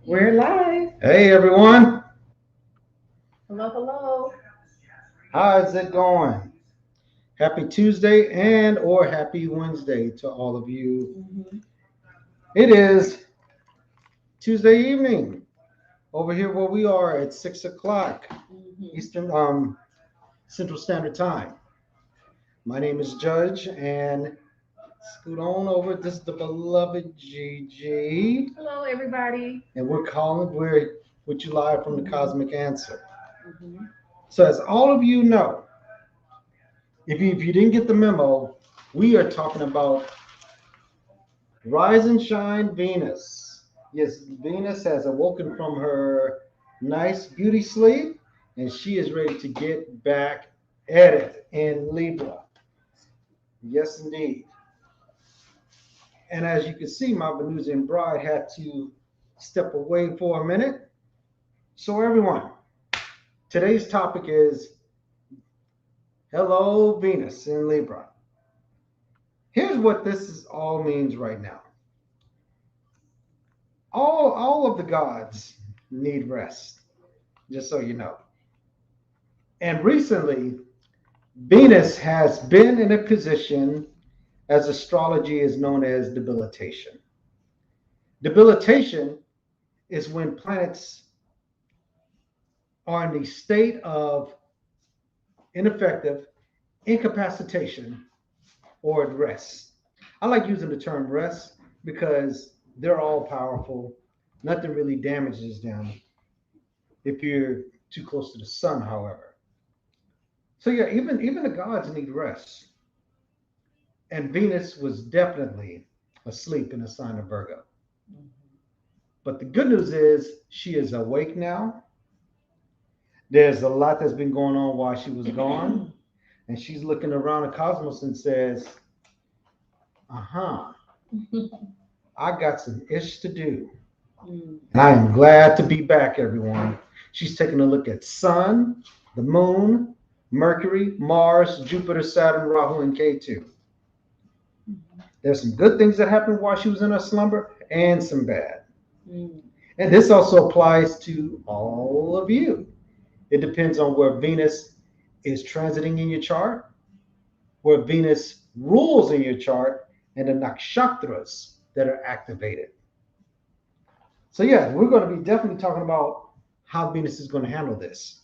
We're live. Hey everyone, Hello, hello. how's it going? Happy Tuesday and or happy Wednesday to all of you. Mhm, It is Tuesday evening over here where we are at 6 o'clock mhm. Eastern Central Standard Time. My name is Judge and scoot on over. This is the beloved Gigi, Hello, everybody. and we're with you live from the Mhm, Cosmic Answer. mhm. So as all of you know, if you didn't get the memo, we are talking about Rise and shine, Venus. Yes, Venus has awoken from her nice beauty sleep and she is ready to get back at it in Libra. Yes, indeed. And as you can see, my Venusian bride had to step away for a minute. So, everyone, today's topic is Hello, Venus in Libra. Here's what all means right now. All of the gods need rest, just so you know. And recently, Venus has been in a position, as astrology is known as debilitation. Debilitation is when planets are in the state of ineffective incapacitation or rest. I like using the term rest because they're all powerful. Nothing really damages them if you're too close to the sun, however. So yeah, even the gods need rest. And Venus was definitely asleep in the sign of Virgo. But the good news is she is awake now. There's a lot that's been going on while she was gone. And she's looking around the cosmos and says, uh-huh, I got some ish to do. Mm. And I am glad to be back, everyone. She's taking a look at Sun, the Moon, Mercury, Mars, Jupiter, Saturn, Rahu, and K2. There's some good things that happened while she was in her slumber and some bad. Mm. And this also applies to all of you. It depends on where Venus is transiting in your chart, where Venus rules in your chart, and the nakshatras that are activated. So, yeah, we're going to be definitely talking about how Venus is going to handle this.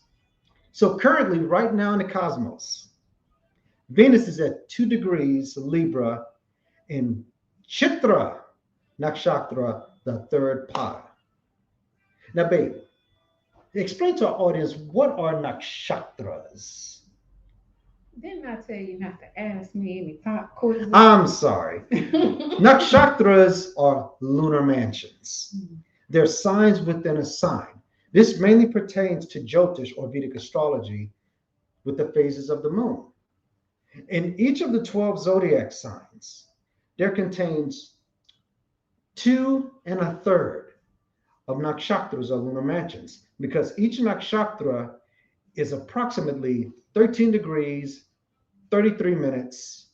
So, currently, right now in the cosmos, Venus is at 2 degrees Libra in Chitra nakshatra, the third pada. Now, babe, explain to our audience what are nakshatras. Didn't I tell you not to ask me any pop quizzes? I'm sorry. Nakshatras are lunar mansions. They're signs within a sign. This mainly pertains to Jyotish or Vedic astrology with the phases of the moon. In each of the 12 zodiac signs, there contains two and a third of nakshatras or lunar mansions because each nakshatra is approximately 13 degrees, 33 minutes,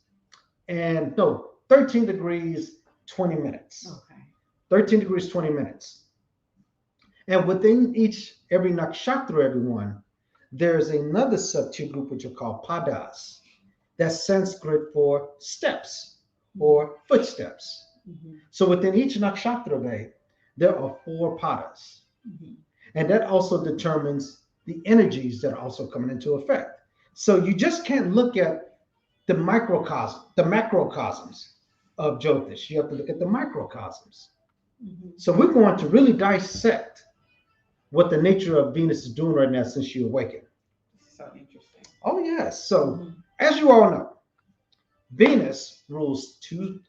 and no, 13 degrees, 20 minutes. Okay. 13 degrees, 20 minutes. And within every nakshatra, everyone, there's another subtitle group which are called padas. That's Sanskrit for steps or footsteps. Mhm, So within each nakshatra, there are four padas. mhm. And that also determines the energies that are also coming into effect. So you just can't look at the macrocosms of Jyotish. You have to look at the microcosms. Mhm. So we're going to really dissect what the nature of Venus is doing right now since she awakened. So interesting. Oh yes. So Mhm, as you all know, Venus rules two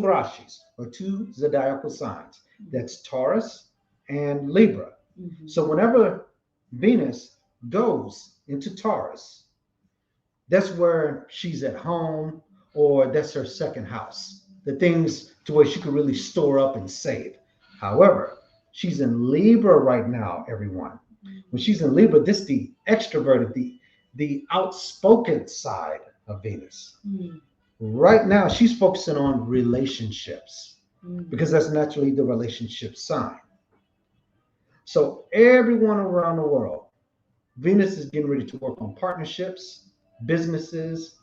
rashis or two zodiacal signs. That's Taurus and Libra. mhm, So whenever Venus goes into Taurus, that's where she's at home, or that's her second house. The things to where she could really store up and save. However, she's in Libra right now, everyone. When she's in Libra, this is the extroverted, the outspoken side of Venus. mhm, Right now, she's focusing on relationships. because that's naturally the relationship sign. So everyone around the world, Venus is getting ready to work on partnerships, businesses,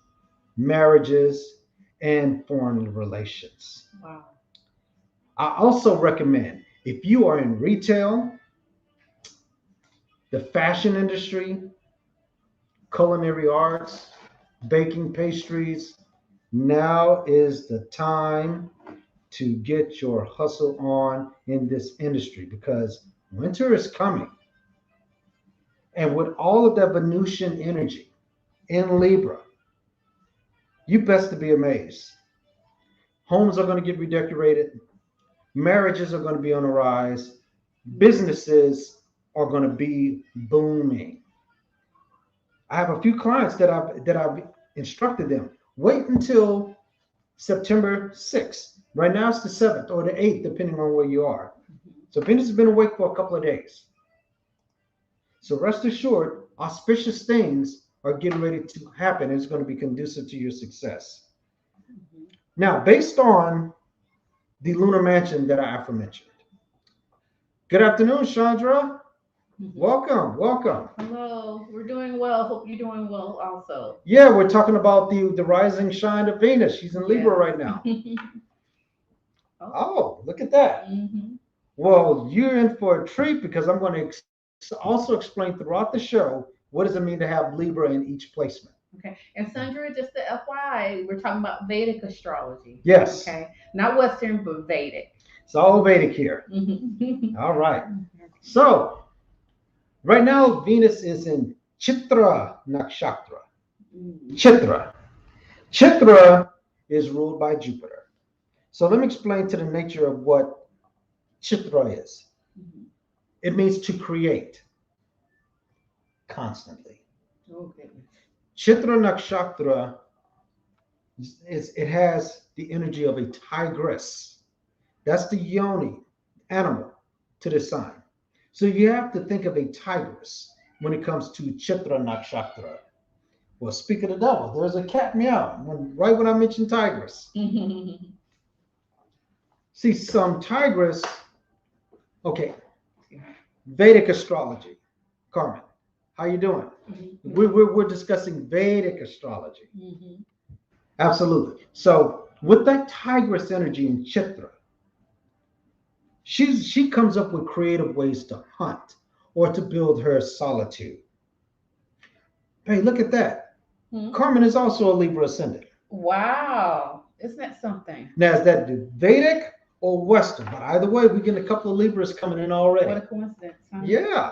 marriages, and foreign relations. Wow. I also recommend if you are in retail, the fashion industry, culinary arts, baking pastries, now is the time to get your hustle on in this industry because winter is coming. And with all of that Venusian energy in Libra, you best to be amazed. Homes are going to get redecorated, marriages are going to be on the rise, businesses are going to be booming. I have a few clients that I've instructed them wait until September 6th. Right now it's the 7th or the 8th, depending on where you are. So Venus has been awake for a couple of days. So rest assured, auspicious things are getting ready to happen. It's going to be conducive to your success. Now, based on the lunar mansion that I aforementioned. Good afternoon, Chandra. Welcome, welcome. Hello, we're doing well. Hope you're doing well also. Yeah, we're talking about the rising shine of Venus. She's in Libra right now. Oh, look at that. Well, you're in for a treat because I'm going to also explain throughout the show what does it mean to have Libra in each placement. Okay. And Sandra, just the FYI, we're talking about Vedic astrology. Yes. Okay. Not Western, but Vedic. It's all Vedic here. All right. So, right now, Venus is in Chitra Nakshatra. Chitra. Chitra is ruled by Jupiter. So, let me explain to the nature of what Chitra is. It means to create constantly. Okay. Chitra Nakshatra it has the energy of a tigress. That's the yoni animal to the sign. So you have to think of a tigress when it comes to Chitra Nakshatra. Well, speak of the devil, there's a cat meow right when I mentioned tigress. See, some tigress, okay, Vedic astrology. Carmen, how you doing? We're discussing Vedic astrology. Absolutely. So with that tigress energy in Chitra, she comes up with creative ways to hunt or to build her solitude. Hey, look at that. Carmen is also a Libra ascendant. Wow. Isn't that something? Now, is that Vedic or Western? But either way, we're getting a couple of Libras coming in already. What a coincidence. Huh? Yeah.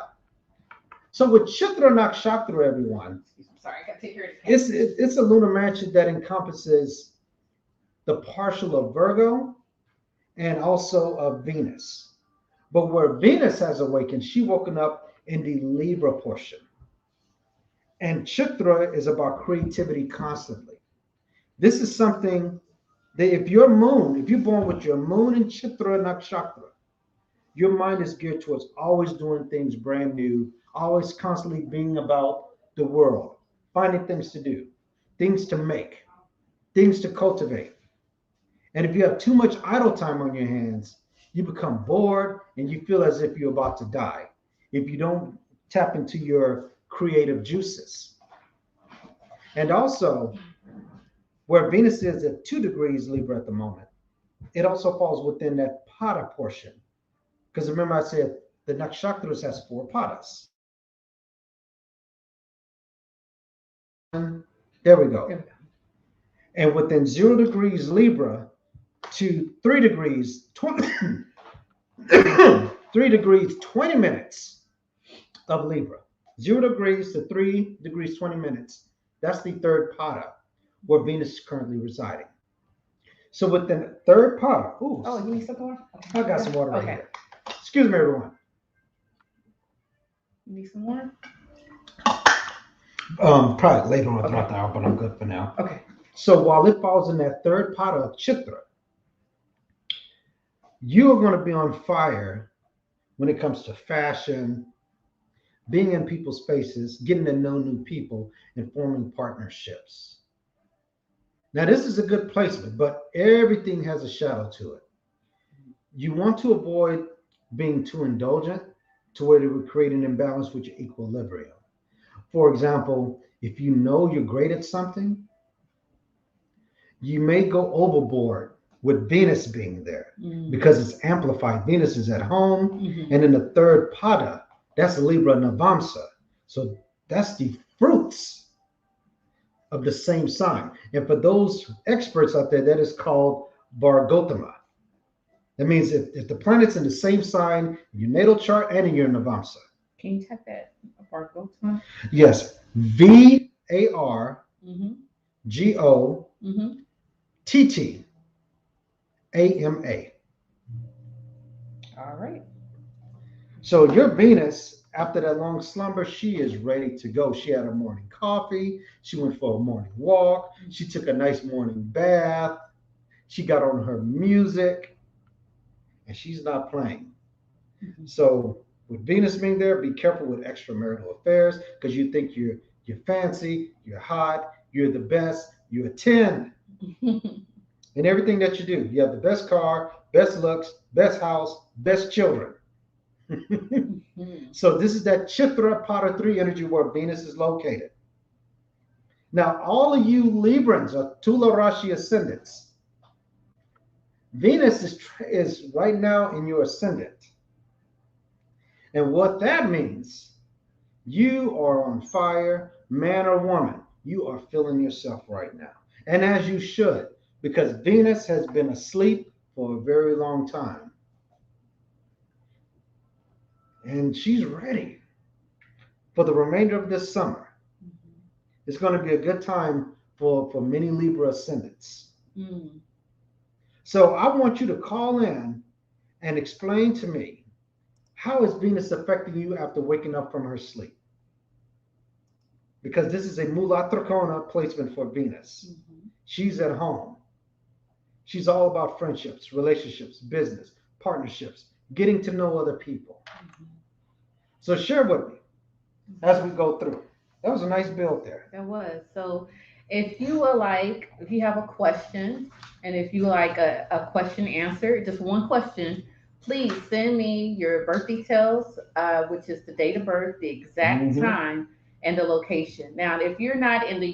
So with Chitra Nakshatra, everyone, sorry, I got to take care of it's a lunar mansion that encompasses the partial of Virgo and also of Venus. But where Venus has awakened, she woken up in the Libra portion. And Chitra is about creativity constantly. This is something that if you're born with your moon in Chitra Nakshatra, your mind is geared towards always doing things brand new, always constantly being about the world, finding things to do, things to make, things to cultivate. And if you have too much idle time on your hands, you become bored and you feel as if you're about to die if you don't tap into your creative juices. And also, where Venus is at 2 degrees Libra at the moment, it also falls within that Pada portion. Because remember, I said the nakshatras has 4 padas. There we go. And within 0 degrees Libra to 3 degrees 20, 3 degrees 20 minutes of Libra. 0 degrees to 3 degrees 20 minutes. That's the third pada where Venus is currently residing. So within the third pada, you need some more? Okay. I got some water right here. Excuse me, everyone. You need some more? Probably later on throughout the hour, but I'm good for now. Okay. So while it falls in that third pada of Chitra, you are going to be on fire when it comes to fashion, being in people's spaces, getting to know new people, and forming partnerships. Now, this is a good placement, but everything has a shadow to it. You want to avoid being too indulgent to where it would create an imbalance with your equilibrium. For example, if you know you're great at something, you may go overboard with Venus being there because it's amplified. Venus is at home, and in the third pada, that's Libra Navamsa. So that's the fruits of the same sign. And for those experts out there, that is called Vargotama. That means if the planet's in the same sign in your natal chart and in your Navamsa. Can you type that Vargotama? Yes, Vargottama. All right. So your Venus, after that long slumber, she is ready to go. She had her morning coffee. She went for a morning walk. She took a nice morning bath. She got on her music, and she's not playing. So with Venus being there, be careful with extramarital affairs because you think you're fancy, you're hot, you're the best, you're a 10 in everything that you do. You have the best car, best looks, best house, best children. So this is that Chitra Pada 3 energy where Venus is located. Now, all of you Librans are Tula Rashi ascendants. Venus is right now in your ascendant. And what that means, you are on fire, man or woman. You are feeling yourself right now. And as you should, because Venus has been asleep for a very long time. And she's ready for the remainder of this summer. It's going to be a good time for many Libra ascendants. So I want you to call in and explain to me, how is Venus affecting you after waking up from her sleep? Because this is a Mulatrikona placement for Venus. She's at home. She's all about friendships, relationships, business, partnerships, getting to know other people. So share with me as we go through. That was a nice build there. That was. So if you would like, if you have a question, and if you like a question answered, just one question, please send me your birth details, which is the date of birth, the exact time, and the location. Now, if you're not in the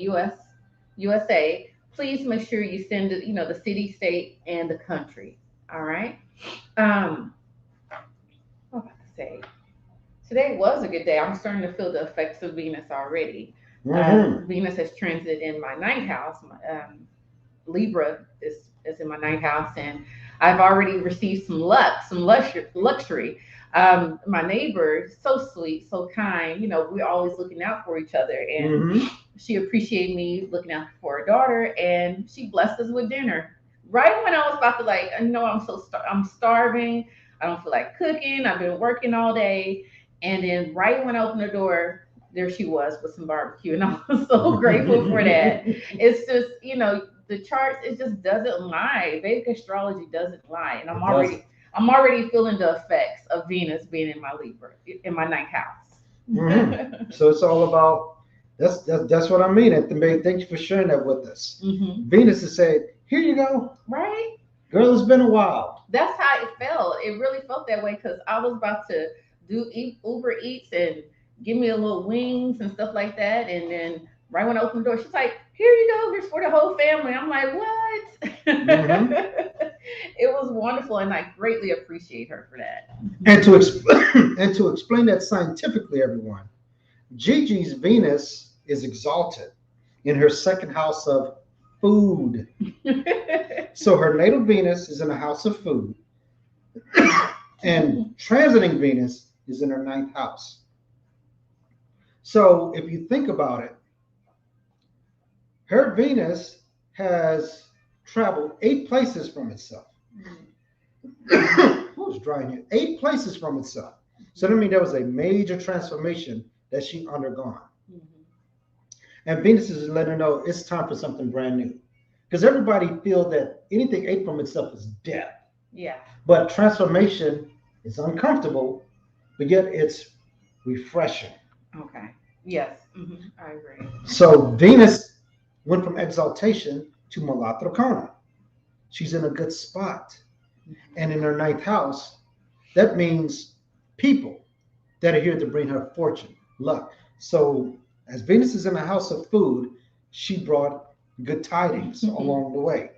USA, please make sure you send it, the city, state, and the country. All right. What was I about to say? Today was a good day. I'm starting to feel the effects of Venus already. Venus has transited in my ninth house. Libra is in my ninth house, and I've already received some luxury. My neighbor, so sweet, so kind. We're always looking out for each other, and she appreciated me looking out for her daughter, and she blessed us with dinner. Right when I was about to I'm starving. I don't feel like cooking. I've been working all day. And then right when I opened the door, there she was with some barbecue. And I was so grateful for that. It's just, the charts, it just doesn't lie. Vedic astrology doesn't lie. And I'm already feeling the effects of Venus being in my Libra, in my ninth house. So it's all about, that's what I mean. And thank you for sharing that with us. Venus has said, here you go. Right? Girl, it's been a while. That's how it felt. It really felt that way because I was about to do Uber Eats and give me a little wings and stuff like that. And then right when I opened the door, she's like, here you go. Here's for the whole family. I'm like, what? It was wonderful. And I greatly appreciate her for that. And to explain that scientifically, everyone, Gigi's Venus is exalted in her second house of food. So her natal Venus is in a house of food. And transiting Venus is in her ninth house. So if you think about it, her Venus has traveled 8 places from itself. Who's drying here? 8 places from itself. So that means there was a major transformation that she undergone. And Venus is letting her know it's time for something brand new. Because everybody feels that anything 8 from itself is death. Yeah. But transformation is uncomfortable, but yet it's refreshing. Okay. Yes. I agree. So Venus went from exaltation to Malatrikona. She's in a good spot. And in her ninth house, that means people that are here to bring her fortune, luck. So, as Venus is in the house of food, she brought good tidings along the way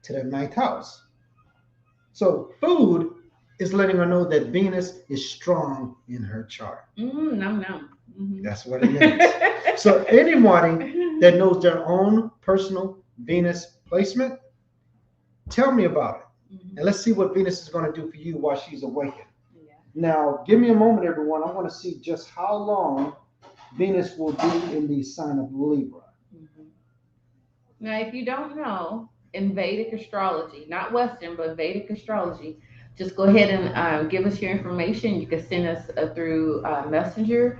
to the ninth house. So, food is letting her know that Venus is strong in her chart. Num num. That's what it means. So, anyone that knows their own personal Venus placement, tell me about it. And let's see what Venus is going to do for you while she's awakened. Yeah. Now, give me a moment, everyone. I want to see just how long Venus will be in the sign of Libra. Now, if you don't know, in Vedic astrology, not Western, but Vedic astrology, just go ahead and give us your information. You can send us through Messenger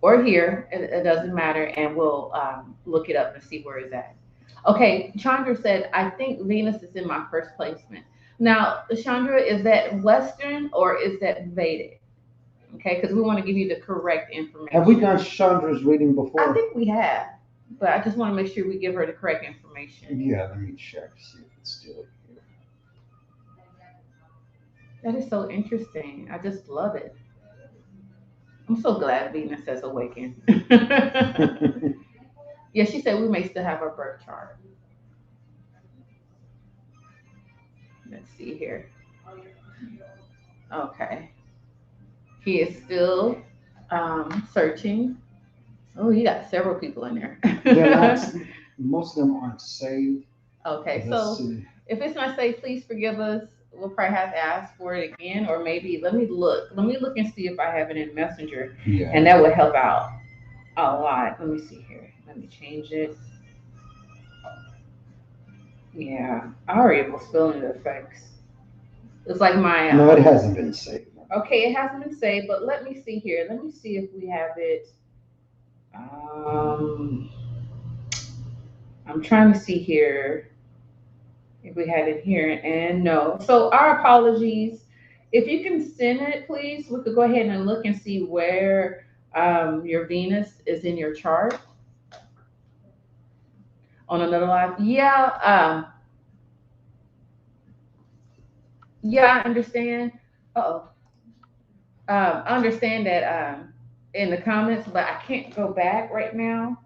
or here. It doesn't matter, and we'll look it up and see where it's at. Okay, Chandra said, I think Venus is in my first placement. Now, Chandra, is that Western or is that Vedic? Okay, because we want to give you the correct information. Have we done Chandra's reading before? I think we have, but I just want to make sure we give her the correct information. Yeah, let me check, see if it's still here. That is so interesting. I just love it. I'm so glad Venus has awakened. Yeah, she said we may still have her birth chart. Let's see here. Okay. He is still searching. Oh, you got several people in there. Most of them aren't saved. Okay, so if it's not saved, please forgive us. We'll probably have to ask for it again, or maybe let me look. Let me look and see if I have it in Messenger, and that would help out a lot. Let me see here. Let me change it. Yeah, I already was feeling the effects. It's like my. No, it hasn't been saved. Okay, it hasn't been saved, but let me see here. Let me see if we have it. Um, I'm trying to see here if we had it here, and no. So our apologies. If you can send it, please, we could go ahead and look and see where your Venus is in your chart on another live. Yeah, yeah, I understand. Oh, I understand that in the comments, but I can't go back right now.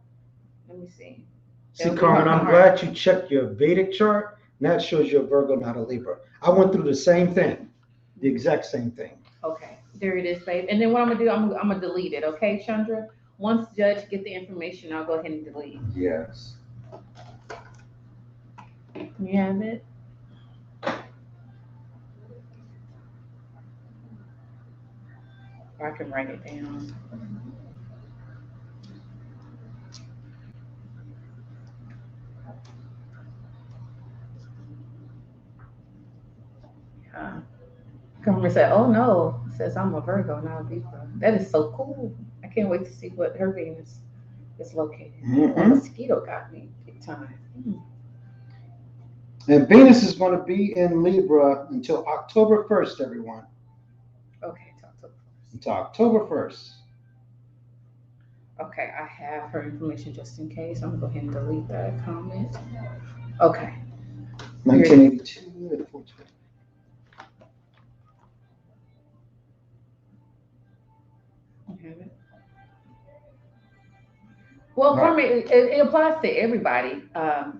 Let me see. See, Carmen, I'm glad you checked your Vedic chart. Now it shows you're a Virgo, not a Libra. I went through the same thing, the exact same thing. Okay, there it is, babe. And then what I'm gonna do, I'm gonna delete it. Okay, Chandra. Once Judge get the information, I'll go ahead and delete. Yes. You have it. Or I can write it down. Yeah. Carmen said, "Oh no," says I'm a Virgo, not a Libra. That is so cool. I can't wait to see what her Venus is located. That mosquito got me big time. And Venus is going to be in Libra until October 1st, everyone. Okay, to October 1st. Until October 1st. Okay, I have her information just in case. I'm gonna go ahead and delete that comment. Okay. 1982. You have it. Well, Carmen, it applies to everybody,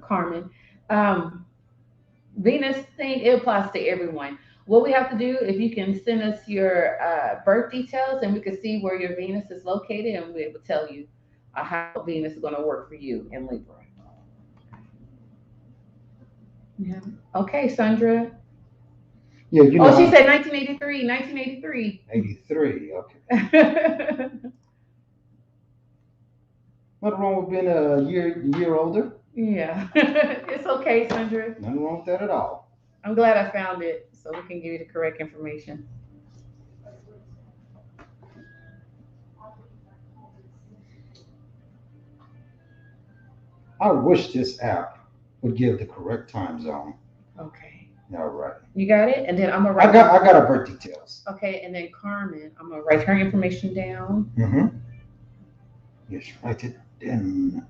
Carmen. Um, Venus thing, it applies to everyone. What we have to do, if you can send us your birth details and we can see where your Venus is located and we will tell you how Venus is going to work for you in Libra. Yeah. Okay, Sandra. Yeah, you know. Oh, she said 1983. 1983. 83. Okay. Nothing wrong with being a year older. Yeah, it's okay, Sandra. Nothing wrong with that at all. I'm glad I found it so we can give you the correct information. I wish this app would give the correct time zone. Okay. All right. You got it? And then I'm gonna write. I got her birth details. Okay, and then Carmen, I'm gonna write her information down. Yes, write it down.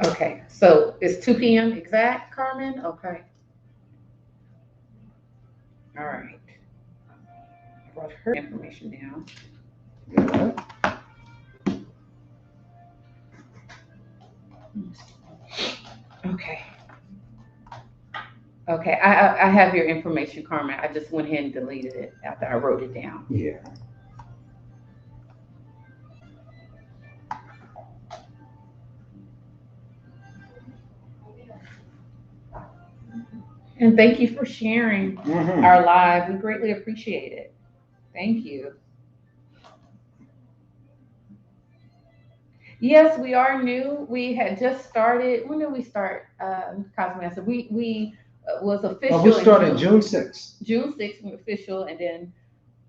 Okay, so it's 2 p.m. exact, Carmen? Okay, all right. I wrote her information down. Good. Okay. Okay, I have your information, Carmen. I just went ahead and deleted it after I wrote it down. Yeah. And thank you for sharing Mm-hmm. our live. We greatly appreciate it. Thank you. Yes, we are new. We had just started. When did we start, Cosmasa? We was We official in started June. June 6th. June 6th, we were official, and then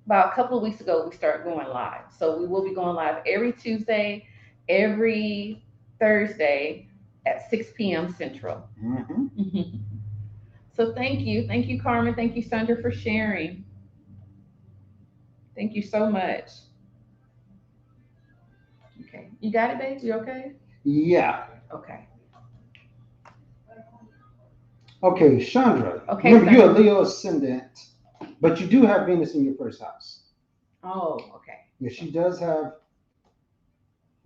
about a couple of weeks ago, we started going live. So we will be going live every Tuesday, every Thursday at 6 p.m. Central. Mm-hmm. Mhm. So thank you, Carmen, thank you, Sandra, for sharing. Thank you so much. Okay, you got it, babe. You okay? Yeah. Okay. Okay, Chandra. Okay, Remember, you're a Sandra. Leo ascendant, but you do have Venus in your first house. Oh, okay. Yeah, she does have,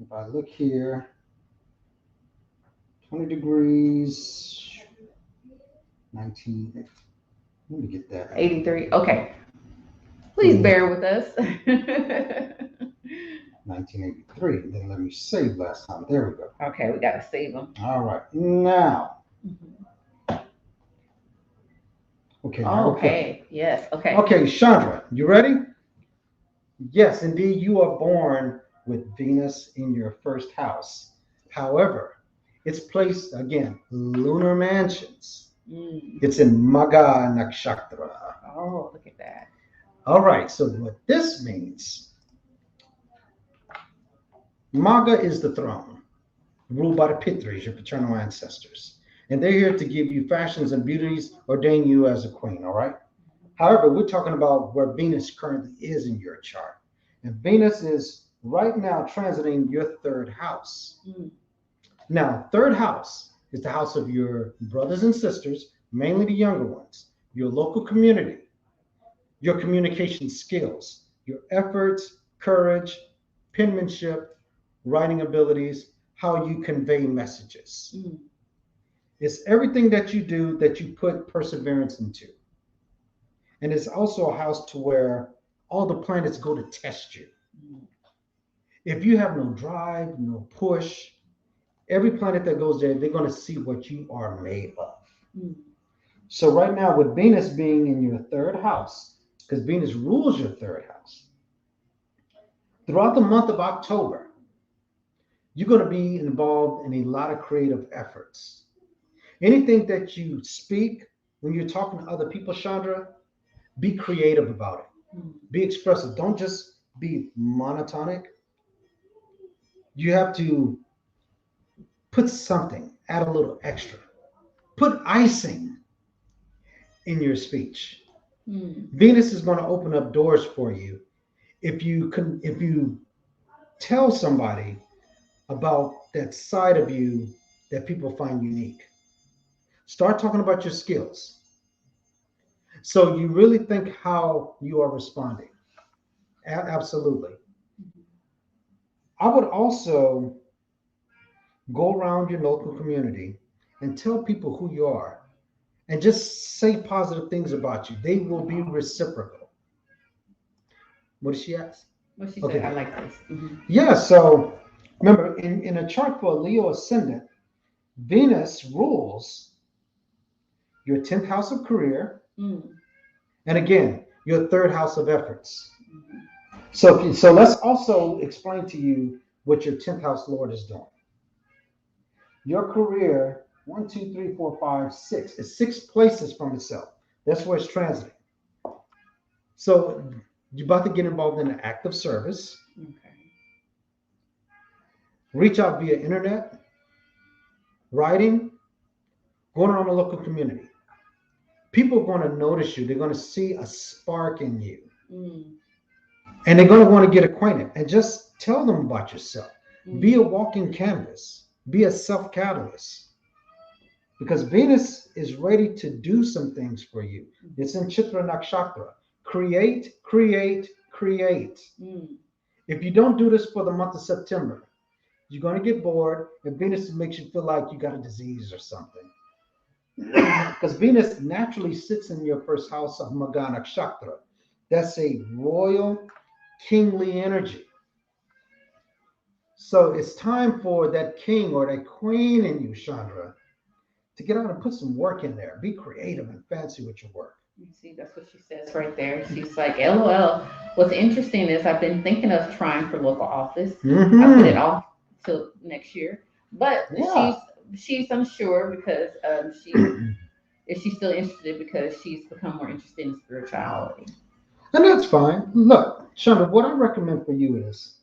if I look here, 20 degrees, 19. Let me get that. 83. Okay. Please Yeah, bear with us. 1983. Then let me save last time. There we go. Okay, we gotta save them. All right. Now, okay, now we're cooking. Okay. Yes. Okay. Okay, Chandra, you ready? Yes, indeed, you are born with Venus in your first house. However, it's placed again, lunar mansions. Mm. It's in Maga Nakshatra. Oh, look at that. All right, so what this means, Maga is the throne, ruled by the Pitris, your paternal ancestors. And they're here to give you fashions and beauties, ordain you as a queen, all right? However, we're talking about where Venus currently is in your chart. And Venus is right now transiting your third house. Mm. Now, third house is the house of your brothers and sisters, mainly the younger ones, your local community, your communication skills, your efforts, courage, penmanship, writing abilities, how you convey messages. Mm. It's everything that you do that you put perseverance into. And it's also a house to where all the planets go to test you. Mm. If you have no drive, no push, every planet that goes there, they're going to see what you are made of. Mm. So right now, with Venus being in your third house, because Venus rules your third house, throughout the month of October, you're going to be involved in a lot of creative efforts. Anything that you speak when you're talking to other people, Chandra, be creative about it. Mm. Be expressive. Don't just be monotonic. You have to put something, add a little extra. Put icing in your speech. Mm. Venus is going to open up doors for you if you tell somebody about that side of you that people find unique. Start talking about your skills. So you really think how you are responding. Absolutely. I would also go around your local community and tell people who you are and just say positive things about you. They will be reciprocal. What did she ask? What she Okay, said. I good. like this. Hmm. Yeah, so remember, in a chart for a Leo ascendant, Venus rules your 10th house of career, Mm. and again, your third house of efforts. Hmm. So let's also explain to you what your 10th house Lord is doing. Your career, one, two, three, four, five, six, is six places from itself. That's where it's transiting. So you're about to get involved in an active service, Okay. reach out via internet, writing, going around the local community. People are going to notice you. They're going to see a spark in you. Mm. And they're going to want to get acquainted and just tell them about yourself. Be Mm. a walking canvas. Be a self catalyst because Venus is ready to do some things for you. It's in Chitra Nakshatra. Create, create, create. Mm. If you don't do this for the month of September, you're going to get bored, and Venus makes you feel like you got a disease or something. Because Venus naturally sits in your first house of Maga Nakshatra. That's a royal, kingly energy. So it's time for that king or that queen in you, Chandra, to get out and put some work in there. Be creative and fancy with your work. You see, that's what she says right there. She's like, LOL. What's interesting is I've been thinking of trying for local office. I put it Mm-hmm. off till next year, but Yeah. she's unsure because she is she still interested because she's become more interested in spirituality. And that's fine. Look, Chandra, what I recommend for you is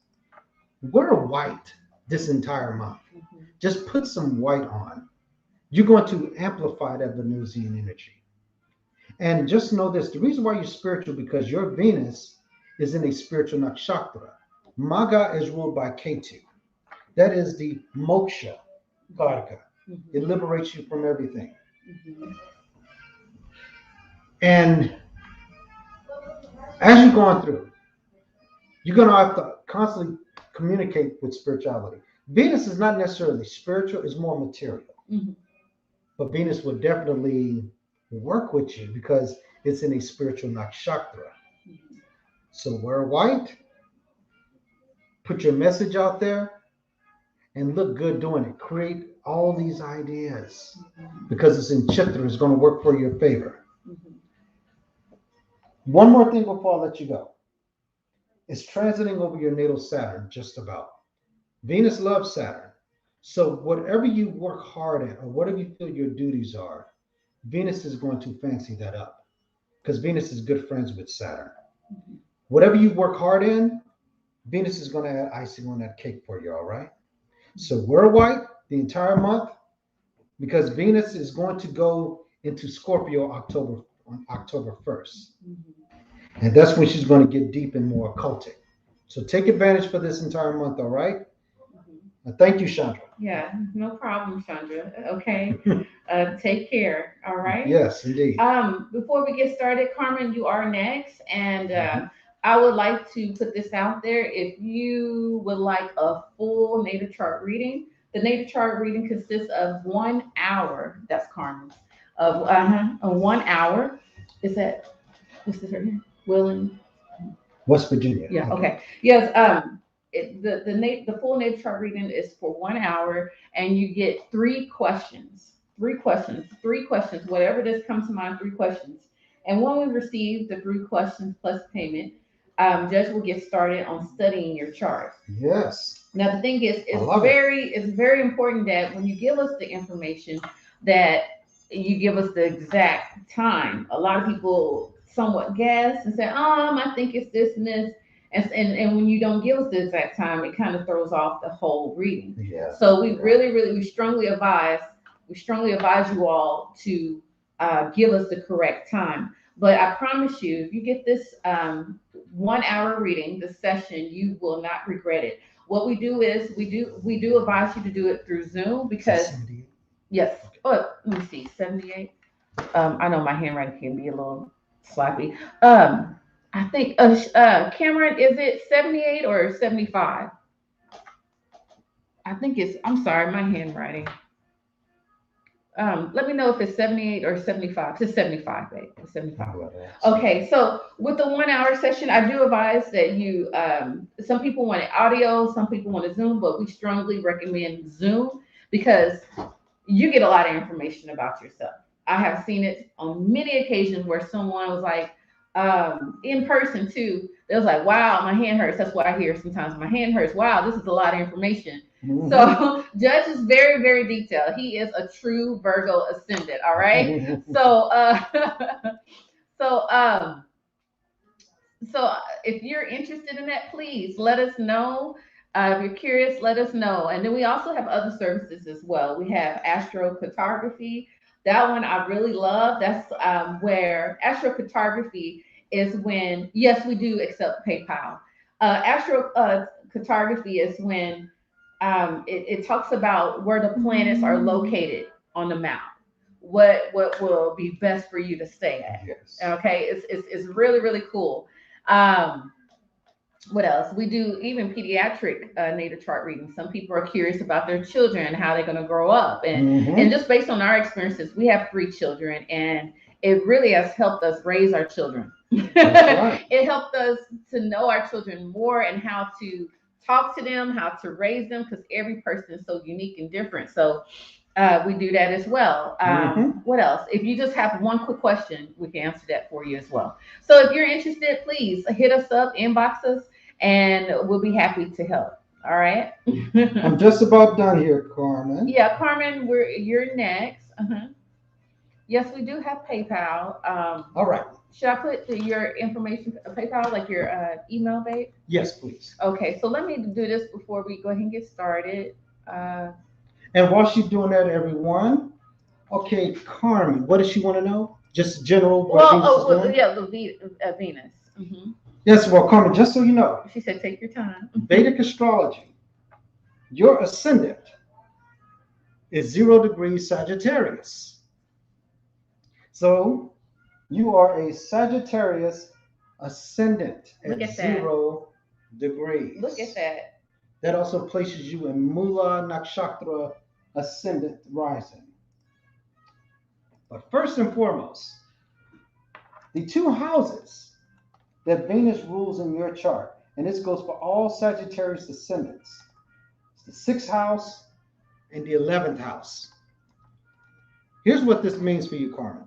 wear white this entire month. Mm-hmm. Just put some white on. You're going to amplify that Venusian energy. And just know this, the reason why you're spiritual because your Venus is in a spiritual nakshatra. Maga is ruled by Ketu. That is the moksha karaka. Mm-hmm. It liberates you from everything. Mm-hmm. And as you're going through, you're going to have to constantly communicate with spirituality. Venus is not necessarily spiritual, it's more material. Mm-hmm. But Venus will definitely work with you because it's in a spiritual nakshatra. Mm-hmm. So wear white, put your message out there, and look good doing it. Create all these ideas Mm-hmm. because it's in Chitra, it's going to work for your favor. Mm-hmm. One more thing before I let you go. It's transiting over your natal Saturn, just about. Venus loves Saturn. So whatever you work hard at or whatever you feel your duties are, Venus is going to fancy that up because Venus is good friends with Saturn. Mm-hmm. Whatever you work hard in, Venus is going to add icing on that cake for you, all right? So wear white the entire month because Venus is going to go into Scorpio on October 1st. Mm-hmm. And that's when she's going to get deep and more occultic. So take advantage for this entire month, all right? Mm-hmm. Thank you, Chandra. Yeah, no problem, Chandra. Okay. Take care. All right. Yes, indeed. Before we get started, Carmen, you are next, and Mhm. I would like to put this out there. If you would like a full natal chart reading, the natal chart reading consists of 1 hour. That's Carmen's of a 1 hour. Is that what's this right here? Willing. West Virginia. Yeah. Okay. Okay. Yes. The full natal chart reading is for 1 hour, and you get three questions. Three questions. Three questions. Whatever this comes to mind. Three questions. And when we receive the three questions plus payment, Judge will get started on studying your chart. Yes. Now the thing is, I love it. it's very important that when you give us the information, that you give us the exact time. A lot of people somewhat guess and say, I think it's this and this, and when you don't give us the exact time, it kind of throws off the whole reading. Yeah. So we Yeah. really we strongly advise you all to give us the correct time. But I promise you, if you get this 1 hour reading, the session, you will not regret it. What we do is we do advise you to do it through Zoom because 78. yes. Okay. Oh, let me see, 78. I know my handwriting can be a little sloppy. I think Cameron, is it 78 or 75? I think it's. I'm sorry, my handwriting. Let me know if it's 78 or 75. It's 75, babe. It's 75. How about that? Okay, so with the 1 hour session, I do advise that you, some people want it audio, some people want a Zoom, but we strongly recommend Zoom because you get a lot of information about yourself. I have seen it on many occasions where someone was like, in person too, they was like, wow, my hand hurts. That's what I hear sometimes. My hand hurts. Wow, this is a lot of information. Mhm. So Judge is very, very detailed. He is a true Virgo ascendant. All right. So so so if you're interested in that, please let us know. If you're curious, let us know. And then we also have other services as well. We have astrocartography. That one I really love. That's where astrocartography is when, yes, we do accept PayPal. Astrocartography is when it talks about where the planets are located on the map. What will be best for you to stay Yes. at? Okay, it's really really cool. Um, what else? We do even pediatric natal chart reading. Some people are curious about their children and how they're going to grow up, and Mm-hmm. just based on our experiences, we have three children, and it really has helped us raise our children. That's right. It helped us to know our children more and how to talk to them, how to raise them, because every person is so unique and different. So we do that as well. Mm-hmm. What else? If you just have one quick question, we can answer that for you as well. So if you're interested, please hit us up, inbox us, and we'll be happy to help. All right. I'm just about done here, Carmen. Yeah, Carmen, you're next. Yes, we do have PayPal. All right. Should I put your information, PayPal, like your email, babe? Yes, please. Okay, so let me do this before we go ahead and get started. Uh, And while she's doing that, everyone, okay, Carmen, what does she want to know? Just general what well, Venus is oh, well, doing? yeah, Venus. Yes, well, Carmen, just so you know, She said, take your time. Vedic astrology, your ascendant is 0 degrees Sagittarius. So you are a Sagittarius ascendant Look at at that. 0 degrees. Look at that. That also places you in Mula Nakshatra ascendant rising. But first and foremost, the two houses that Venus rules in your chart, and this goes for all Sagittarius ascendants, it's the sixth house and the 11th house. Here's what this means for you, Carmen.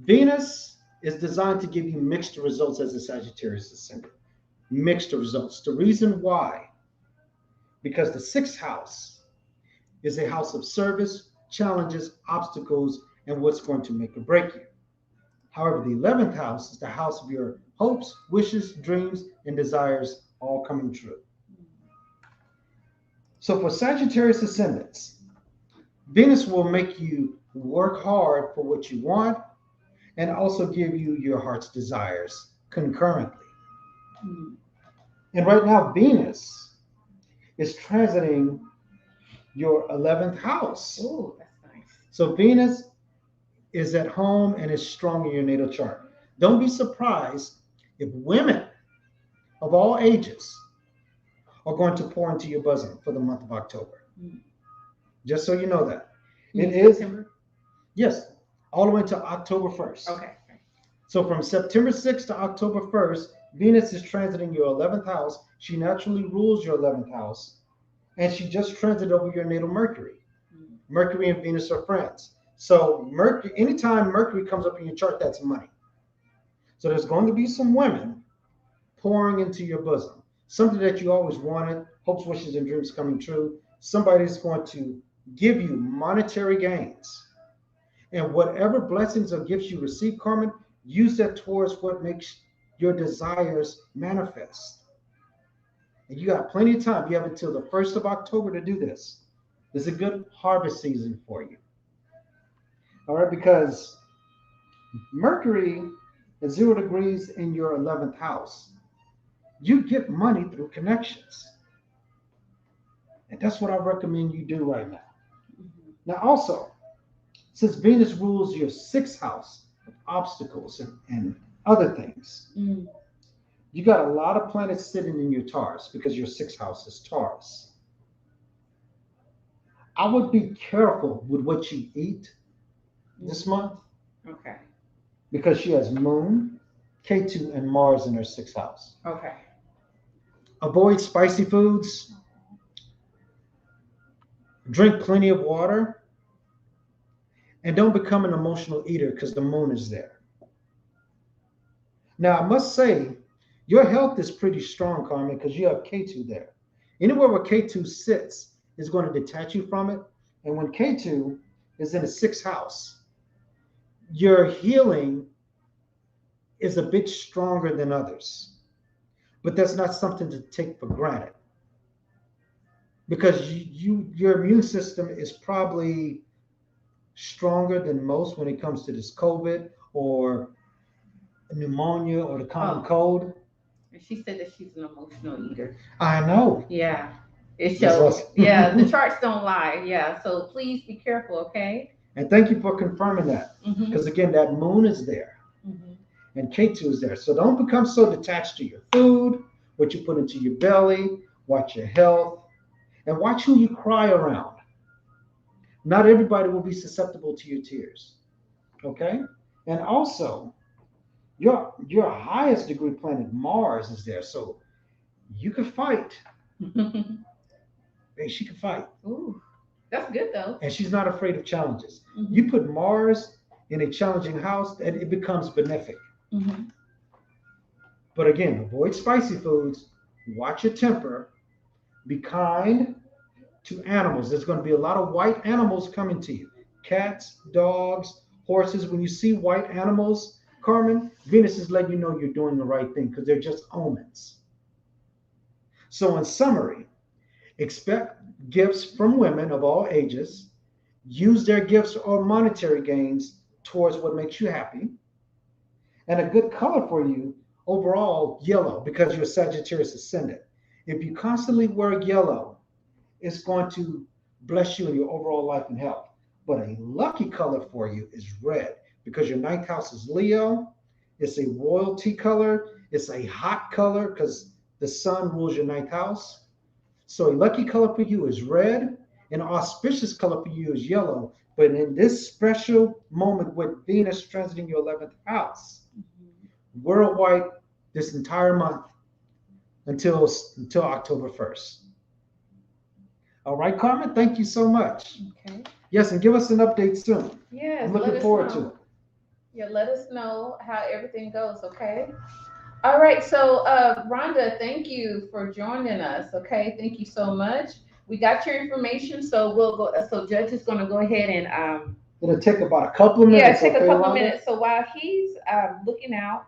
Venus is designed to give you mixed results as a Sagittarius ascendant. Mixed results. The reason why, because the sixth house is a house of service, challenges, obstacles, and what's going to make or break you. However, the 11th house is the house of your hopes, wishes, dreams, and desires all coming true. So for Sagittarius ascendants, Venus will make you work hard for what you want and also give you your heart's desires concurrently. Mm. And right now, Venus is transiting your 11th house. Oh, that's nice. So Venus is at home and is strong in your natal chart. Don't be surprised if women of all ages are going to pour into your bosom for the month of October. Mm. Just so you know that. You It mean is, September? yes, all the way to October 1st. Okay. So from September 6th to October 1st, Venus is transiting your 11th house. She naturally rules your 11th house. And she just transited over your natal Mercury. Mm. Mercury and Venus are friends. So Mercury, anytime Mercury comes up in your chart, that's money. So there's going to be some women pouring into your bosom. Something that you always wanted, hopes, wishes, and dreams coming true. Somebody's going to give you monetary gains. And whatever blessings or gifts you receive, Carmen, use that towards what makes your desires manifest. And you got plenty of time. You have until the 1st of October to do this. This is a good harvest season for you. All right, because Mercury at 0 degrees in your 11th house, you get money through connections. And that's what I recommend you do right now. Mhm. Now, also, since Venus rules your sixth house of obstacles and other things, Mm. you got a lot of planets sitting in your Taurus because your sixth house is Taurus. I would be careful with what you eat this Mhm. month Okay. because she has Moon, K2, and Mars in her sixth house. Okay. Avoid spicy foods, drink plenty of water, and don't become an emotional eater because the moon is there. Now, I must say, your health is pretty strong, Carmen, because you have K2 there. Anywhere where K2 sits is going to detach you from it. And when K2 is in the sixth house, your healing is a bit stronger than others. But that's not something to take for granted because your immune system is probably stronger than most when it comes to this COVID or pneumonia or the common Oh, cold. and she said that she's an emotional eater. I know. Yeah. It That's shows. Yeah, the awesome. charts don't lie. Yeah, so please be careful, okay? And thank you for confirming that. Mm-hmm. Because again, that moon is there Mm-hmm. and K2 is there. So don't become so detached to your food, what you put into your belly, watch your health, and watch who you cry around. Not everybody will be susceptible to your tears. Okay? And also, your highest degree planet Mars is there. So you can fight. Hey, she can fight. Ooh, that's good though. And she's not afraid of challenges. You Mm-hmm. put Mars in a challenging house, and it becomes benefic. Mm-hmm. But again, avoid spicy foods, watch your temper, be kind to animals. There's going to be a lot of white animals coming to you, cats, dogs, horses. When you see white animals, Carmen, Venus is letting you know you're doing the right thing because they're just omens. So, in summary, expect gifts from women of all ages. Use their gifts or monetary gains towards what makes you happy. And a good color for you overall, yellow, because you're Sagittarius ascendant. If you constantly wear yellow, it's going to bless you in your overall life and health. But a lucky color for you is red because your ninth house is Leo. It's a royalty color. It's a hot color because the sun rules your ninth house. So a lucky color for you is red. An auspicious color for you is yellow. But in this special moment with Venus transiting your 11th house, worldwide this entire month until October 1st. All right, Carmen, thank you so much. Okay. Yes, and give us an update soon. I'm Yes, let looking us forward to know. it. Yeah, let us know how everything goes, okay? All right, so Rhonda, thank you for joining us. Okay, thank you so much. We got your information, so we'll go. So Judge is going to go ahead and It'll take about a couple of yeah, minutes, take a okay, couple Rhonda? minutes. So while he's looking out,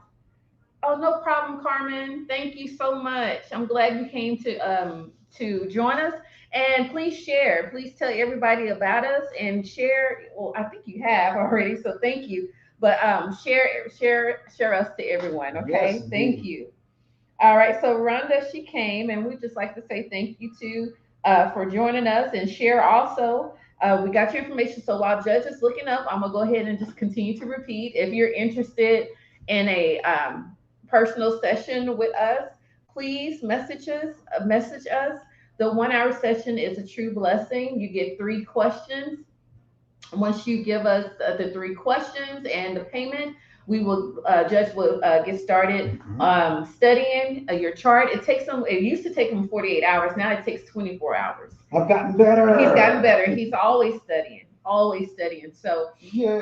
oh no problem, Carmen. Thank you so much. I'm glad you came to join us. And please share. Please tell everybody about us and share. Well, I think you have already, so thank you. But share us to everyone. Yes, Okay, thank indeed. you. All right, so Rhonda, she came, and we just like to say thank you to for joining us and share also. We got your information. So while Judge is looking up, I'm gonna go ahead and just continue to repeat. If you're interested in a personal session with us, please message us. The 1 hour session is a true blessing. You get 3 questions. Once you give us the 3 questions and the payment, we will Judge will get started Mhm. studying your chart. It takes them. It used to take him 48 hours. Now it takes 24 hours. I've gotten He's gotten better. better. He's always studying. Always studying. So Yay.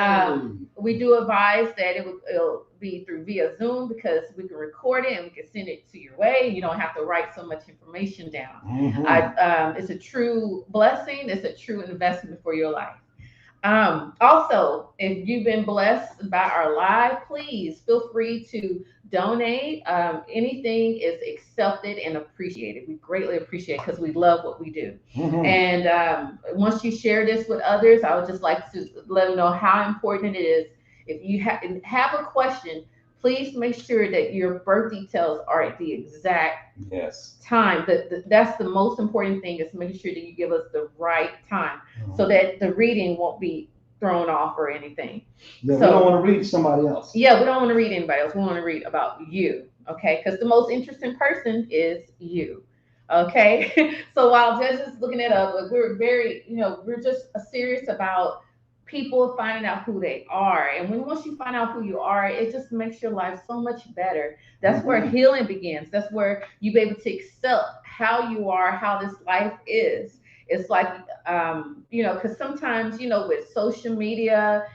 we do advise that it'll be through via Zoom because we can record it and we can send it to your way. You don't have to write so much information down. Hmm. It's a true blessing. It's a true investment for your life. Also, if you've been blessed by our live, please feel free to donate. Anything is accepted and appreciated. We greatly appreciate it because we love what we do. Hmm. And once you share this with others, I would just like to let them know how important it is. If you have a question, please make sure that your birth details are at the exact Yes. time. That's the most important thing is making sure that you give us the right time so Mhm. that the reading won't be thrown off or anything. Yeah, we don't So want to read somebody else. yeah, we don't want to read anybody else. We want to read about you, okay? Because the most interesting person is you, okay? So while Judge is looking it up, we're very, we're just serious about people finding out who they are. And when once you find out who you are, it just makes your life so much better. That's where Hmm. healing begins. That's where you be able to accept how you are, how this life is. It's like, because sometimes, with social media,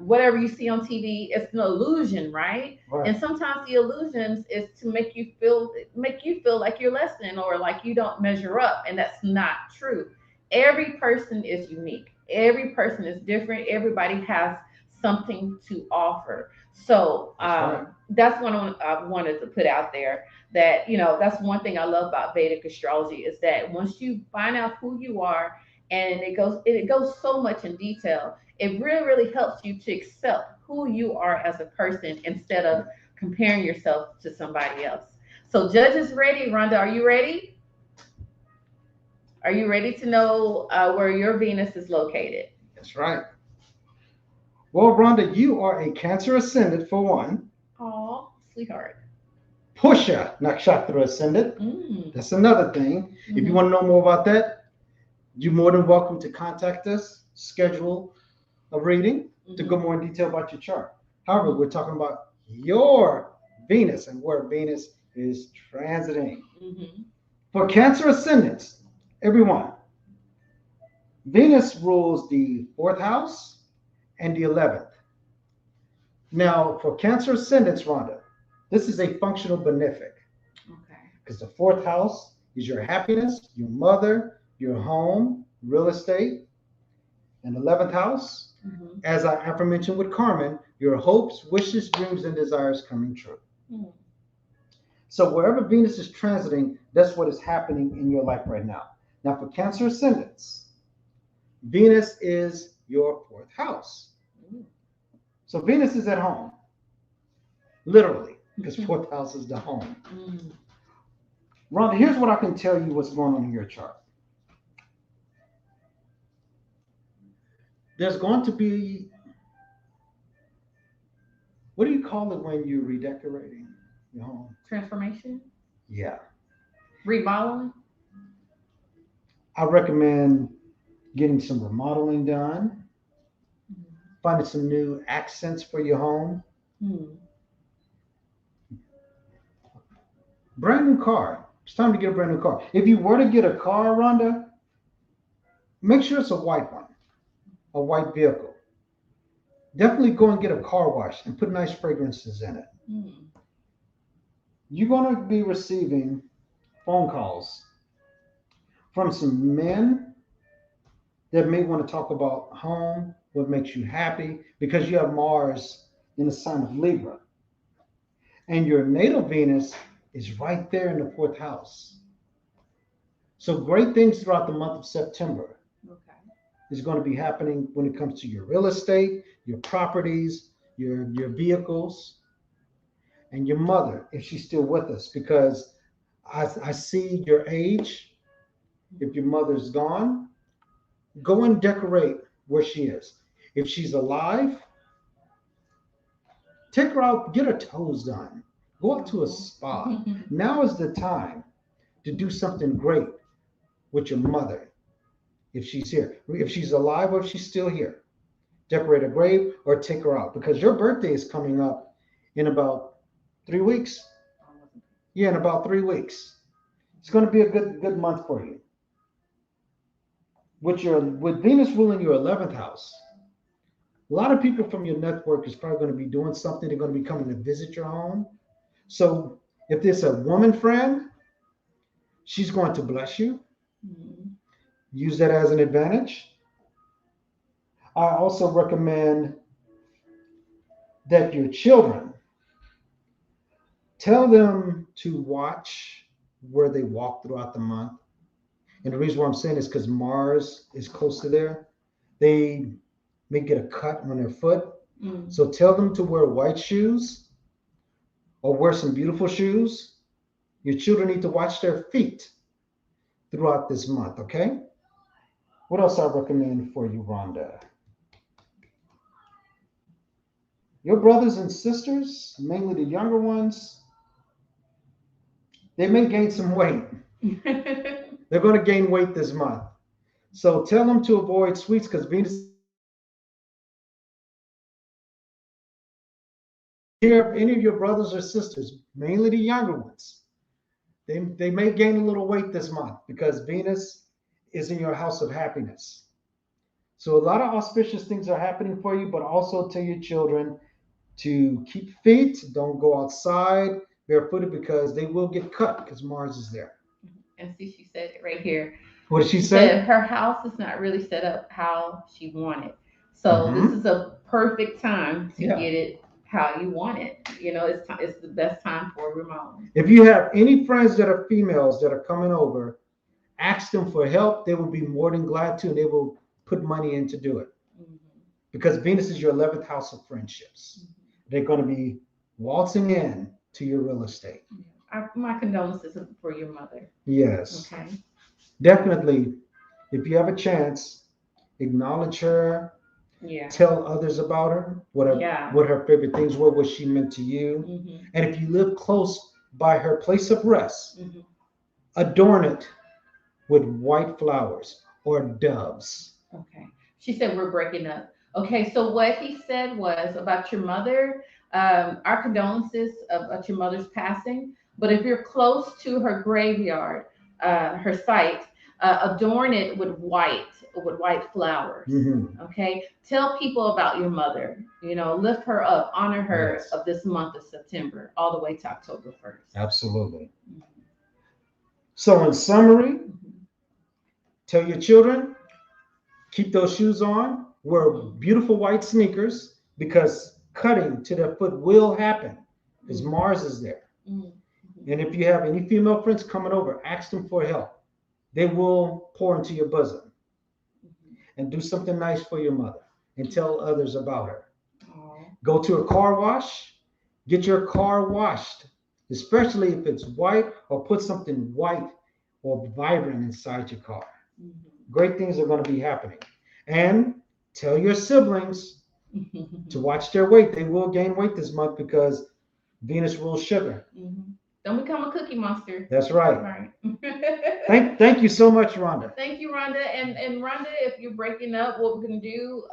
whatever you see on TV, it's an illusion, right? Right. And sometimes the illusions is to make you feel like you're less than or like you don't measure up, and that's not true. Every person is unique. Every person is different. Everybody has something to offer. So That's right. that's what I wanted to put out there. That that's one thing I love about Vedic astrology is that once you find out who you are, and it goes so much in detail, it really, really helps you to accept who you are as a person instead of comparing yourself to somebody else. So, Judge is ready. Rhonda, are you ready? Are you ready to know where your Venus is located? That's right. Well, Rhonda, you are a Cancer ascendant for one. Oh, sweetheart. Pusha Nakshatra ascendant. Mm. That's another thing. If you Hmm. want to know more about that, you're more than welcome to contact us, schedule a reading to go Hmm. more in detail about your chart. However, we're talking about your Venus and where Venus is transiting. Hmm. For Cancer ascendants, everyone, Venus rules the fourth house and the 11th. Now, for Cancer ascendants, Rhonda, this is a functional benefic Okay. because the fourth house is your happiness, your mother, your home, real estate, and 11th house, Hmm. as I aforementioned with Carmen, your hopes, wishes, dreams, and desires coming true. Mm. So wherever Venus is transiting, that's what is happening in your life right now. Now, for Cancer ascendants, Venus is your fourth house. Mm. So Venus is at home, literally, because fourth house is the home. Mm. Rhonda, here's what I can tell you what's going on in your chart. There's going to be, what do you call it when you're redecorating your home? Transformation, Yeah. remodeling. I recommend getting some remodeling done, finding some new accents for your home. Mm. Brand new car. It's time to get a brand new car. If you were to get a car, Rhonda, make sure it's a white one, a white vehicle. Definitely go and get a car wash and put nice fragrances in it. Mm. You're going to be receiving phone calls from some men that may want to talk about home, what makes you happy, because you have Mars in the sign of Libra. And your natal Venus is right there in the fourth house. So great things throughout the month of September Okay. is going to be happening when it comes to your real estate, your properties, your vehicles, and your mother, if she's still with us, because I see your age. If your mother's gone, go and decorate where she is. If she's alive, take her out, get her toes done. Go out to a spa. Mhm. Now is the time to do something great with your mother if she's here. If she's alive or if she's still here, decorate a grave or take her out because your birthday is coming up in about 3 weeks. Yeah, in about 3 weeks. It's going to be a good month for you. With Venus ruling your 11th house, a lot of people from your network is probably going to be doing something. They're going to be coming to visit your home. So if there's a woman friend, she's going to bless you. Mhm. Use that as an advantage. I also recommend that your children tell them to watch where they walk throughout the month. And the reason why I'm saying is because Mars is close to there. They may get a cut on their foot. Mm. So tell them to wear white shoes or wear some beautiful shoes. Your children need to watch their feet throughout this month, okay? What else I recommend for you, Rhonda? Your brothers and sisters, mainly the younger ones, they may gain some weight. They're going to gain weight this month. So tell them to avoid sweets because Venus is in your house of happiness. Take care of any of your brothers or sisters, mainly the younger ones. They may gain a little weight this month because Venus is in your house of happiness. So a lot of auspicious things are happening for you, but also tell your children to keep fit, don't go outside barefooted because they will get cut because Mars is there. And see, she said it right here. What did she She said say? her house is not really set up how she wanted. So this Mm-hmm. is a perfect time to Yeah. get it how you want it. You know, it's the best time for remodeling. If you have any friends that are females that are coming over, ask them for help. They will be more than glad to, and they will put money in to do it Mhm. because Venus is your 11th house of friendships. They're going to be waltzing in to your real estate. My condolences for your mother. Yes. Okay. definitely, if you have a chance, acknowledge her, Yeah. tell others about her, Yeah. what her favorite things were, what she meant to you. Hmm. And if you live close by her place of rest, Hmm. adorn it with white flowers or doves. Okay. She said we're breaking up. Okay, so what he said was about your mother, our condolences about your mother's passing. But if you're close to her graveyard, her site, adorn it with white flowers. Hmm. Okay, tell people about your mother. You know, lift her up, honor her Yes, of this month of September all the way to October 1st. absolutely. So, in summary, tell your children, keep those shoes on, wear beautiful white sneakers because cutting to their foot will happen because Mhm. Mars is there. Mhm. And if you have any female friends coming over, ask them for help. They will pour into your bosom Mhm. and do something nice for your mother and tell others about her. Oh. Go to a car wash, get your car washed, especially if it's white, or put something white or vibrant inside your car. Great things are going to be happening. And tell your siblings to Mhm. watch their weight. They will gain weight this month because Venus rules sugar. Mhm. Don't become a cookie monster. That's right. Right. Thank you so much, Rhonda. Thank you, Rhonda. And Rhonda, if you're breaking up, what we're gonna do,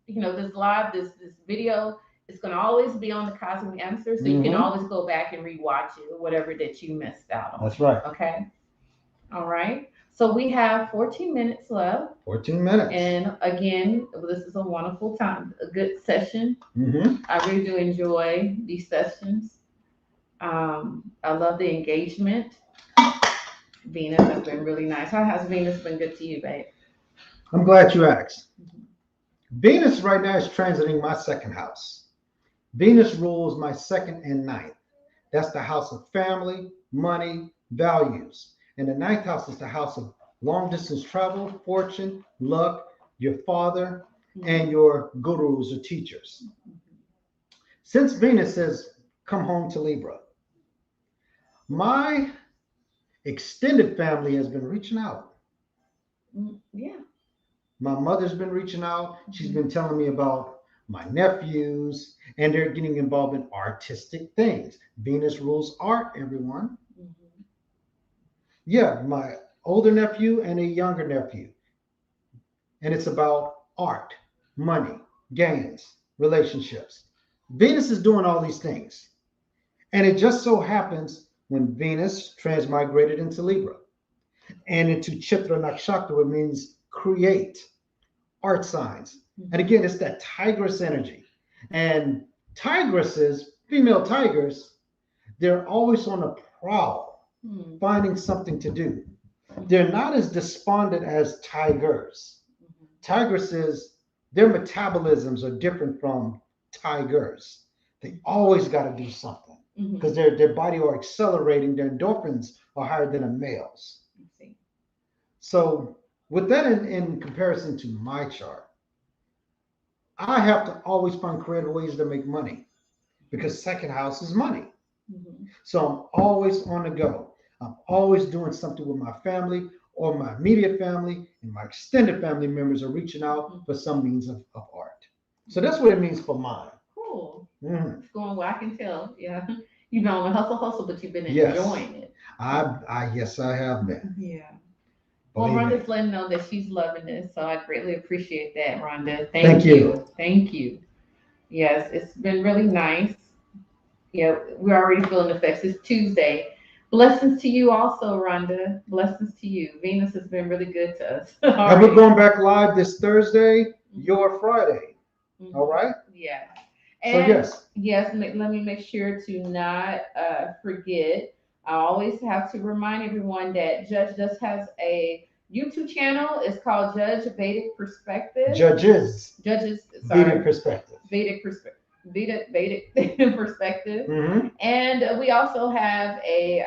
this live, this video, it's gonna always be on the Cosmic Answer, so you can Mhm. always go back and rewatch it, whatever that you missed out on. That's right. Okay. All right. So we have 14 minutes left. 14 minutes. And again, this is a wonderful time, a good session. Hmm. I really do enjoy these sessions. I love the engagement. Venus has been really nice. How has Venus been good to you, babe? I'm glad you asked. Venus right now is transiting my second house. Venus rules my second and ninth. That's the house of family, money, values. And the ninth house is the house of long distance travel, fortune, luck, your father, and your gurus or teachers. Since Venus has come home to Libra, my extended family has been reaching out. Yeah. My mother's been reaching out. She's Mhm. been telling me about my nephews, and they're getting involved in artistic things. Venus rules art, everyone. Mhm. Yeah, my older nephew and a younger nephew. And it's about art, money, gains, relationships. Venus is doing all these things. And it just so happens when Venus transmigrated into Libra and into Chitra Nakshatra, which means create, art signs. And again, it's that tigress energy. And tigresses, female tigers, they're always on a prowl, Mhm. finding something to do. They're not as despondent as tigers. Tigresses, their metabolisms are different from tigers. They always got to do something Mhm. because their body are accelerating. Their endorphins are higher than a male's. I see. So with that in comparison to my chart, I have to always find creative ways to make money because second house is money. Mhm. So I'm always on the go. I'm always doing something with my family or my immediate family, and my extended family members are reaching out for some means of art. So that's what it means for mine. Cool. Mhm. It's going well. I can tell. Yeah. You've been on a hustle, but you've been Yes, enjoying it. yes, I have been. Yeah. Well, Believe me. Rhonda's letting know that she's loving this, so I greatly appreciate that, Rhonda. Thank Thank you. you. Thank you. Yes, it's been really nice. Yeah, we're already feeling the effects. It's Tuesday. Blessings to you also, Rhonda. Blessings to you. Venus has been really good to us And we're already. going back live this Thursday, your Friday. All Mhm. right. Yeah. So And yes, yes, let me make sure to not forget. I always have to remind everyone that Judge just has a YouTube channel. It's called Judge Vedic Perspective. judges, Judges, Vedic sorry, perspective. Vedic Perspective. Vedic Perspective. Hmm. And we also have a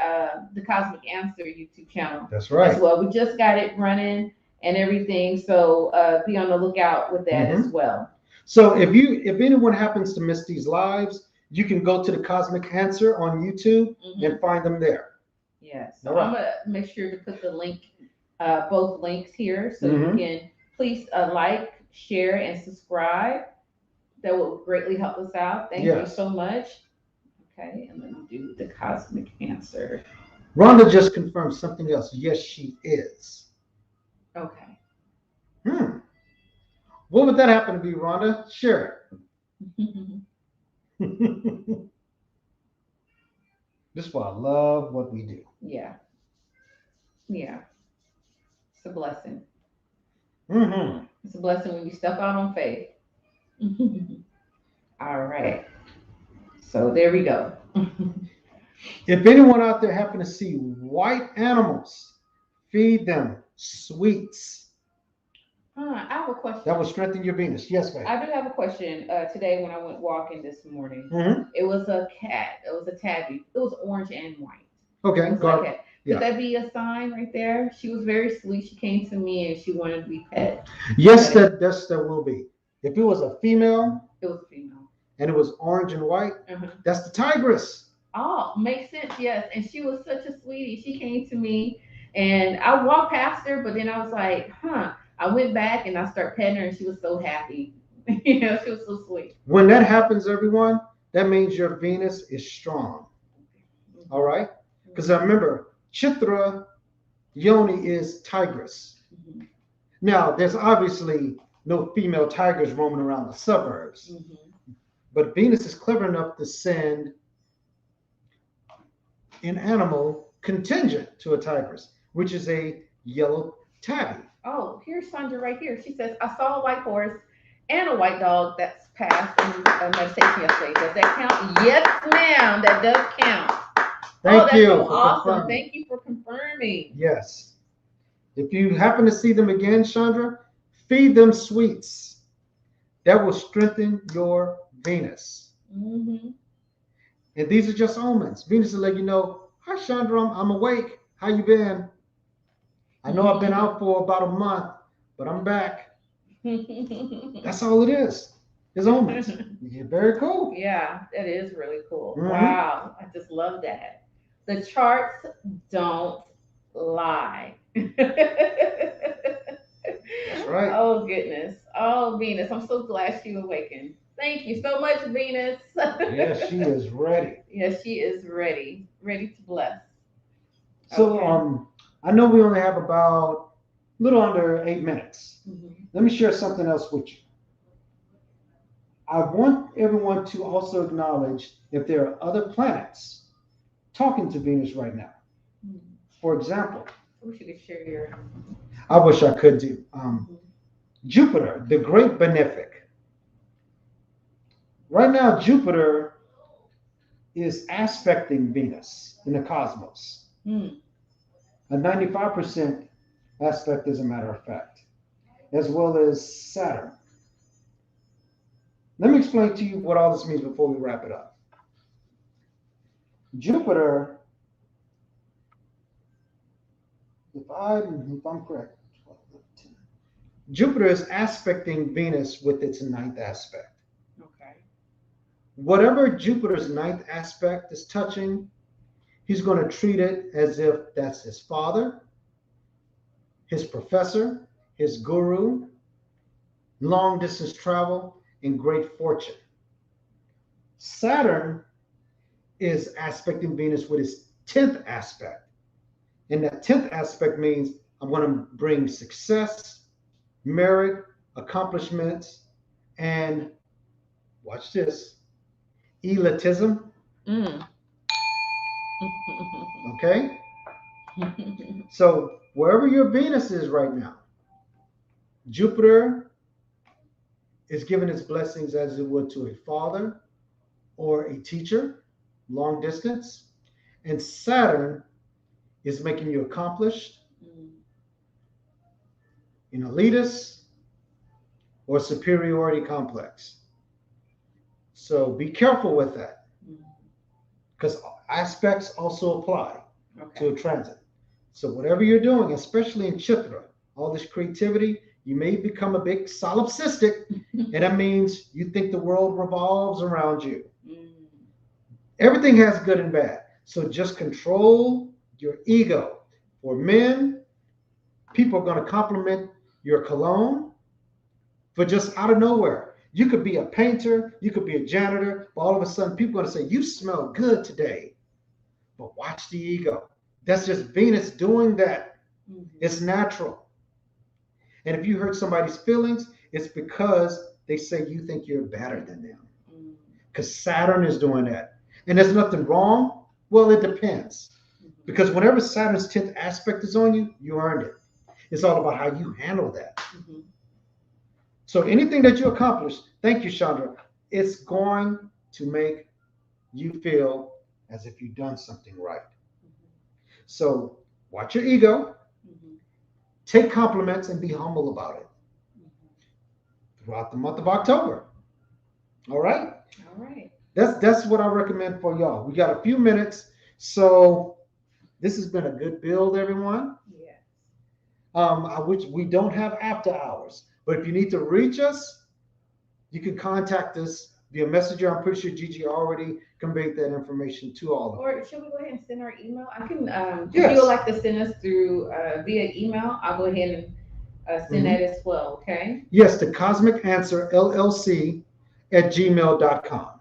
the Cosmic Answer YouTube channel That's as right. well. We just got it running and everything, so be on the lookout with that as Hmm. well. So if anyone happens to miss these lives, you can go to the Cosmic Answer on YouTube Hmm. and find them there. Yeah, so All I'm right. gonna make sure to put the link both links here, so you Mm-hmm. can please like, share, and subscribe. That will greatly help us out. Thank you Yes. so much. Okay, and let me do the cosmic answer. Rhonda just confirmed something else. Yes, she is. Okay. Hmm. What would that happen to be, Rhonda? Share it. This is why I love what we do. Yeah, yeah, it's a blessing. Mm-hmm. It's a blessing when you step out on faith. All right, so there we go. If anyone out there happen to see white animals, feed them sweets. I have a That will question. strengthen your Venus. Yes, ma'am. I do have a question. Today, when I went walking this morning, Mm-hmm. it was a cat. It was a tabby. It was orange and white. It Okay, was like Garb. a. Could Yeah. that be a sign right there? She was very sweet. She came to me and she wanted to be Yes, petted. that will be. If it was a female It was a female. and it was orange and white, Uh-huh. that's the tigress. Oh, makes sense. Yes, and she was such a sweetie. She came to me, and I walked past her, but then I was like, huh. I went back and I started petting her, and she was so happy. She was so sweet. When that happens, everyone, that means your Venus is strong. All right? Because I remember Chitra Yoni is tigress. Mhm. Now, there's obviously no female tigers roaming around the suburbs, Mhm. but Venus is clever enough to send an animal contingent to a tigress, which is a yellow tabby. Oh, here's Sandra right here. She says, I saw a white horse and a white dog that's passed in meditation yesterday. Does that count? Yes, ma'am. That does count. Oh, Thank that's you so for awesome. confirming. Thank you for confirming. Yes. If you happen to see them again, Chandra, feed them sweets. That will strengthen your Venus. Hmm. And these are just omens. Venus will let you know, hi Chandra, I'm awake. How you been? I know I've been out for about a month, but I'm back. That's all it is. It's omens. Yeah, very cool. Yeah, that is really cool. Mm-hmm. Wow, I just love that. The charts don't lie. That's right. Oh goodness. Oh Venus, I'm so glad she awakened. Thank you so much, Venus. Yeah, she is ready. Yes, she is ready. Ready to bless. So Okay. I know we only have about a little under 8 minutes. Mhm. Let me share something else with you. I want everyone to also acknowledge if there are other planets talking to Venus right now. Mhm. For example, I wish you could share your. I wish I could do. Mhm. Jupiter, the great benefic. Right now, Jupiter is aspecting Venus in the cosmos. Mm. A 95% aspect, as a matter of fact, as well as Saturn. Let me explain to you what all this means before we wrap it up. Jupiter, if I'm correct, Jupiter is aspecting Venus with its ninth aspect. Okay. Whatever Jupiter's ninth aspect is touching, he's going to treat it as if that's his father, his professor, his guru, long distance travel, and great fortune. Saturn is aspecting Venus with his 10th aspect. And that 10th aspect means I'm going to bring success, merit, accomplishments, and watch this, elitism. Mm. Okay? So wherever your Venus is right now, Jupiter is giving its blessings as it would to a father or a teacher, long distance. And Saturn is making you accomplished, Mm. an elitist, or superiority complex. So be careful with that Mm. because aspects also apply to Okay. a transit. So whatever you're doing, especially in Chitra, all this creativity, you may become a big solipsistic, and that means you think the world revolves around you. Mm. Everything has good and bad. So just control your ego. For men, People are going to compliment your cologne for just out of nowhere. You could be a painter, you could be a janitor, but all of a sudden people are going to say, you smell good today. But watch the ego. That's just Venus doing that. It's natural. And if you hurt somebody's feelings, it's because they say you think you're better than them. Because Saturn is doing that. And there's nothing wrong. Well, it depends. Because whenever Saturn's 10th aspect is on you, you earned it. It's all about how you handle that. So anything that you accomplish, thank you, Chandra, it's going to make you feel as if you've done something right. So watch your ego, take compliments, and be humble about it throughout the month of October. All right? All right. That's what I recommend for y'all. We got a few minutes, so this has been a good build, everyone. Yes. I wish we don't have after hours, but if you need to reach us, you can contact us via messenger. I'm pretty sure Gigi already conveyed that information to all of you. Or should we go ahead and send our email? I can. If Yes. you would like to send us through via email, I'll go ahead and send that as well. Okay. Yes, the Cosmic Answer LLC at gmail.com.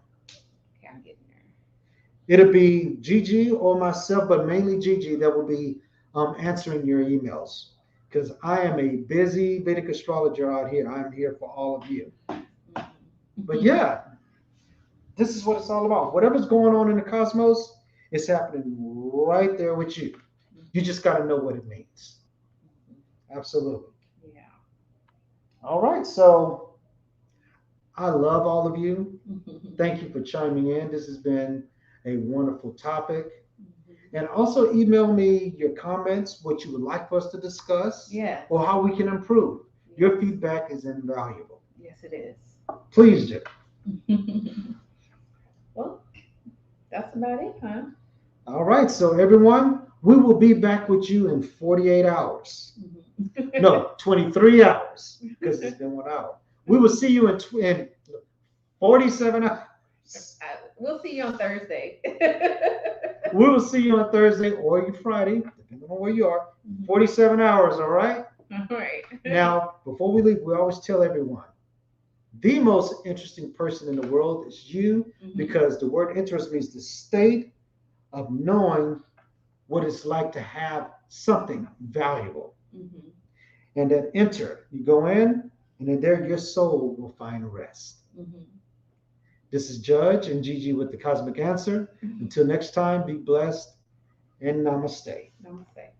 Okay, I'm getting there. It'll be Gigi or myself, but mainly Gigi that will be answering your emails because I am a busy Vedic astrologer out here. I'm here for all of you. But yeah, this is what it's all about. Whatever's going on in the cosmos, it's happening right there with you. You just got to know what it means. Absolutely. Yeah. All right. So I love all of you. Thank you for chiming in. This has been a wonderful topic. And also email me your comments, what you would like for us to discuss, Yeah. or how we can improve. Your feedback is invaluable. Yes, it is. Please do. Well, that's about it, huh? All right. So everyone, we will be back with you in 48 hours. No, 23 hours because it's been 1 hour. We will see you in 47 hours. We'll see you on Thursday. We will see you on Thursday or you Friday, depending on where you are. 47 hours, all right? All right. Now, before we leave, we always tell everyone, the most interesting person in the world is you because the word interest means the state of knowing what it's like to have something valuable. And then enter, you go in, and then there your soul will find rest. This is Judge and Gigi with the Cosmic Answer. Until next time, be blessed and namaste. Namaste.